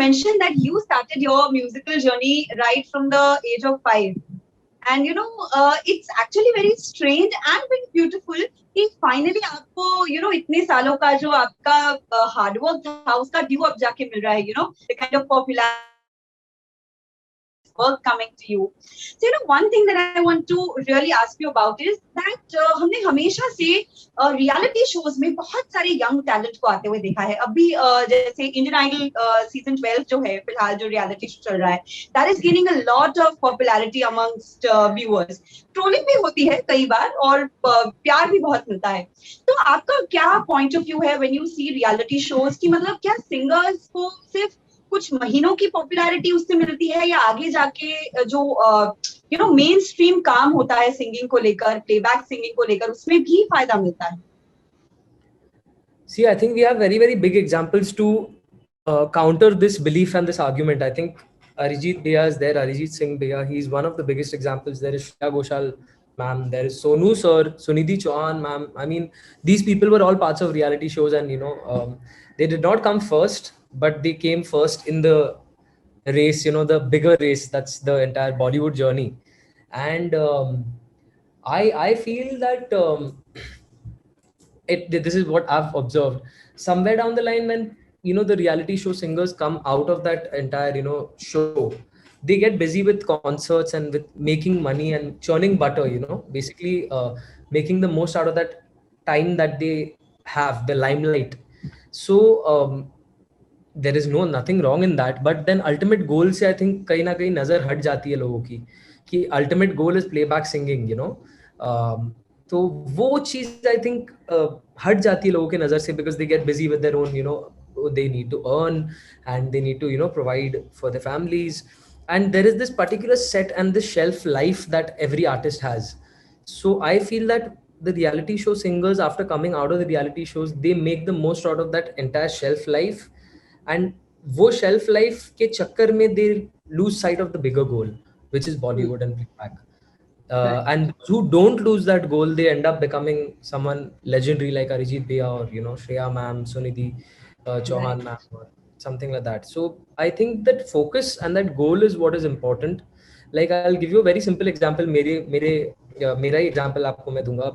mentioned that you started your musical journey right from the age of 5. And it's actually very strange and very beautiful कि finally आपको इतने सालों का जो आपका hard work था उसका due अब जाके मिल रहा है, the kind of popularity and the kind of work coming to you. So one thing that I want to really ask you about is that हमने हमेशा से रियलिटी शोज में बहुत सारे यंग टैलेंट को आते हुए देखा है. अभी जैसे इंडियन आइडल सीजन 12 जो है फिलहाल जो रियलिटी शो चल रहा है, that is gaining a lot of popularity amongst viewers. Trolling भी होती है कई बार और प्यार भी बहुत मिलता है. तो आपका क्या पॉइंट ऑफ व्यू है when you see reality shows की, मतलब क्या सिंगर्स को सिर्फ कुछ महीनों की पॉपुलैरिटी उससे मिलती है या आगे जाके जो मेन स्ट्रीम काम होता है सिंगिंग को लेकर, प्लेबैक सिंगिंग को लेकर, उसमें भी फायदा मिलता है? See, I think we have very, very big examples to counter this belief and this argument. I think Arijit Bhaiya is there, Arijit Singh Bhaiya, he's one of the biggest examples. There is Shreya Ghoshal ma'am, there is Sonu sir, Sunidhi Chauhan ma'am. I mean, these people were all parts of reality shows, and they did not come first, but they came first in the race, the bigger race. That's the entire Bollywood journey. And I feel that this is what I've observed. Somewhere down the line, when the reality show singers come out of that entire show, they get busy with concerts and with making money and churning butter, basically making the most out of that time that they have, the limelight. So there is nothing wrong in that, but then ultimate goal se I think kahin na kahin nazar hat jati hai logon ki ultimate goal is playback singing, तो वो चीज I think हट जाती है लोगों के नजर से, because they get busy with their own, they need to earn and they need to provide for their families, and there is this particular set and this shelf life that every artist has. So I feel that the reality show singers, after coming out of the reality shows, they make the most out of that entire shelf life, and वो shelf life के चक्कर में they lose sight of the bigger goal, which is Bollywood and playback. And who don't lose that goal, they end up becoming someone legendary like Arijit Bhaiya or Shreya ma'am, Sunidhi Chauhan ma'am, or something like that. So I think that focus and that goal is what is important. Like I'll give you a very simple example. मेरा ही example आपको मैं दूंगा.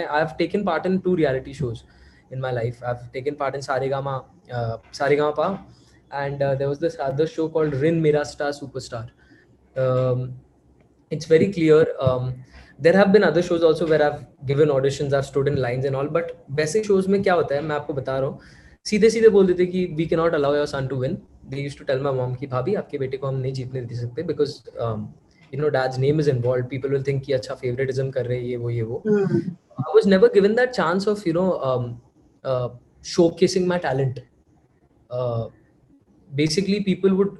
I've taken part in 2 reality shows in my life. I've taken part in Saregama and there was this other show called Rin Mera Star Superstar. It's very clear. There have been other shows also where I've given auditions, I've stood in lines and all, but वैसे shows में क्या होता है, मैं आपको बता रहा हूँ, सीधे बोल देते कि we cannot allow your son to win. They used to tell my mom कि भाभी आपके बेटे को हम नहीं जीतने दे सकते because dad's name is involved. People will think कि अच्छा favoritism कर रहे हैं, ये वो. I was never given that chance of showcasing my talent. Basically people would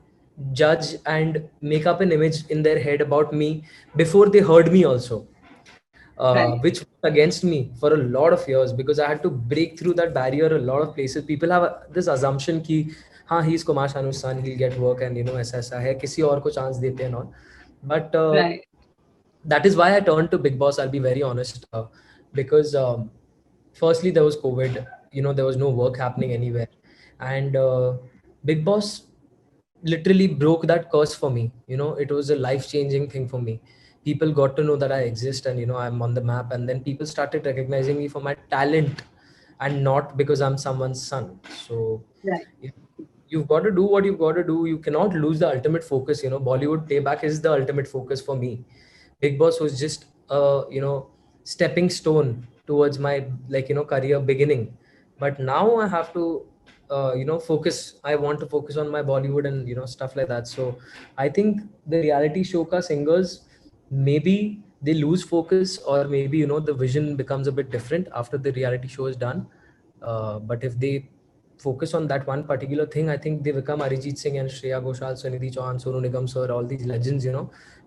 judge and make up an image in their head about me before they heard me also, which was against me for a lot of years, because I had to break through that barrier. A lot of places people have this assumption ki हाँ he's Kumar Sanu's son, he'll get work and ऐसा है, किसी और को chance देते हैं और, but that is why I turned to Bigg Boss. I'll be very honest, because firstly there was COVID, there was no work happening anywhere, and Bigg Boss literally broke that curse for me. It was a life-changing thing for me. People got to know that I exist and I'm on the map, and then people started recognizing me for my talent and not because I'm someone's son. So you've got to do what you've got to do. You cannot lose the ultimate focus. Bollywood playback is the ultimate focus for me. Bigg Boss was just stepping stone towards my career beginning, but now I have to focus. I want to focus on my Bollywood and stuff like that. So I think the reality show ka singers, maybe they lose focus, or maybe the vision becomes a bit different after the reality show is done. But if they focus on that one particular thing, I think they become Arijit Singh and Shreya Ghoshal, Sunidhi Chauhan, Sonu Nigam sir, all these legends.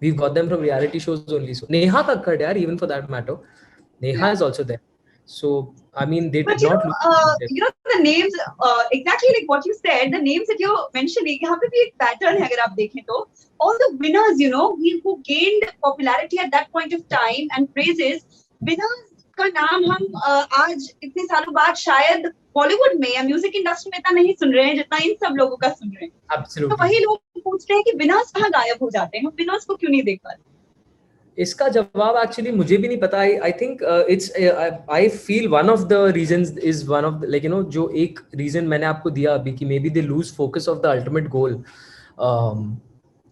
We've got them from reality shows only. So Neha Kakkad, yaar, even for that matter, Neha is also there. So I mean, they did not. The names, exactly like what you said, the names that you're mentioning, यहाँ पे भी एक pattern है अगर आप देखें तो. All the winners, who gained popularity at that point of time and praises, winners का नाम हम आज इतने सालों बाद शायद बॉलीवुड में या म्यूजिक इंडस्ट्री में इतना नहीं सुन रहे हैं जितना इन सब लोगों का सुन रहे हैं। तो एब्सोल्युटली। वही लोग पूछते हैं कि विनर्स कहाँ गायब हो जाते हैं, हम विनर्स को क्यों नहीं देख पाते? इसका जवाब एक्चुअली मुझे भी नहीं पता। I think it's I feel one of the reasons is one of like जो एक रीजन मैंने आपको दिया अभी कि maybe they lose focus of the ultimate goal,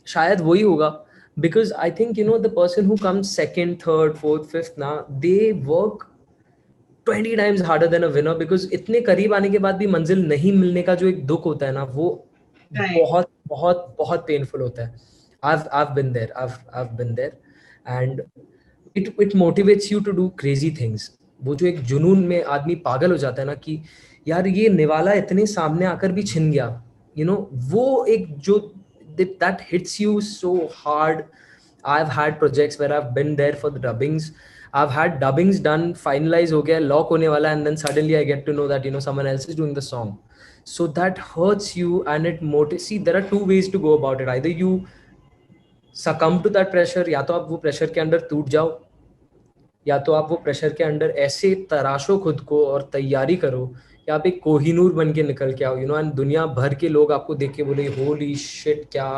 शायद वही होगा। Because I think the person who comes second third fourth fifth ना, they work 20 times harder than a winner, because इतने करीब आने के बाद भी मंजिल नहीं मिलने का जो एक दुख होता है ना, वो बहुत बहुत बहुत पेनफुल होता है। I've been there. I've been there, and it motivates you to do crazy things. वो जो एक जुनून में आदमी पागल हो जाता है ना कि यार ये निवाला इतने सामने आकर भी छिन गया, वो एक जो that hits you so hard. I've had projects where I've been there for the dubbings. I've had dubbings done, finalize हो गया, lock होने वाला, and then suddenly I get to know that someone else is doing the song. So that hurts you, and it motivates. See, there are two ways to go about it. Either you succumb to that pressure, या तो आप वो pressure के अंदर टूट जाओ, या तो आप वो प्रेशर के अंदर ऐसे तराशो खुद को और तैयारी करो कि आप एक कोहिनूर बन के निकल के आओ, एंड दुनिया भर के लोग आपको देख के बोले होली शिट क्या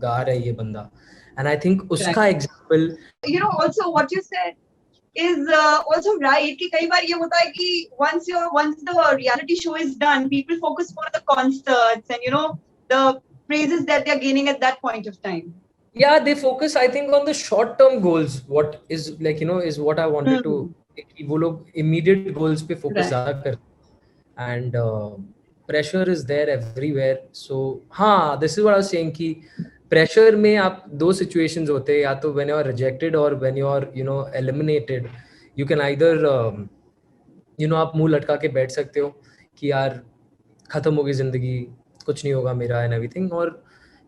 गा रहा है ये बंदा। एंड आई थिंक उसका example also what you said is also right कि कई बार ये होता है कि once the reality show is done, people focus more on the concerts and the praises that they are gaining at that point of time. Yeah, they focus I think on the short term goals, what is like is what I wanted to, वो लोग immediate goals पे focus ज़्यादा करते, and pressure is there everywhere. So हाँ, this is what I was saying कि pressure में आप दो situations होते हैं, या तो when you are rejected or when you are eliminated. You can either आप मुंह लटका के बैठ सकते हो कि यार खत्म हो गई जिंदगी, कुछ नहीं होगा मेरा एंड एवरीथिंग, और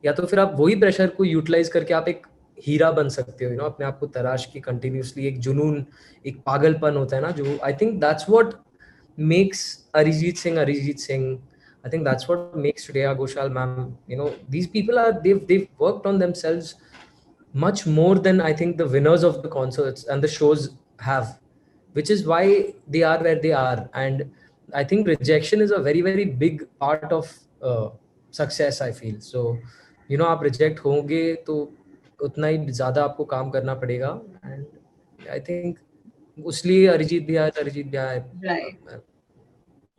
या तो फिर आप वही प्रेशर को यूटिलाइज करके आप एक हीरा बन सकते हो, अपने आप को तराश की कंटिन्यूसली। एक जुनून, एक पागलपन होता है ना, जो I think that's what makes Arijit Singh I think that's what makes Shreya Ghoshal ma'am, these people are they've worked on themselves much more than I think the winners of the concerts and the shows have, which is why they are where they are. And I think rejection is a very very big part of success, I feel. So आप reject होंगे तो उतना ही ज़्यादा आपको काम करना पड़ेगा, and I think उसलिए Arijit भी आया, Right.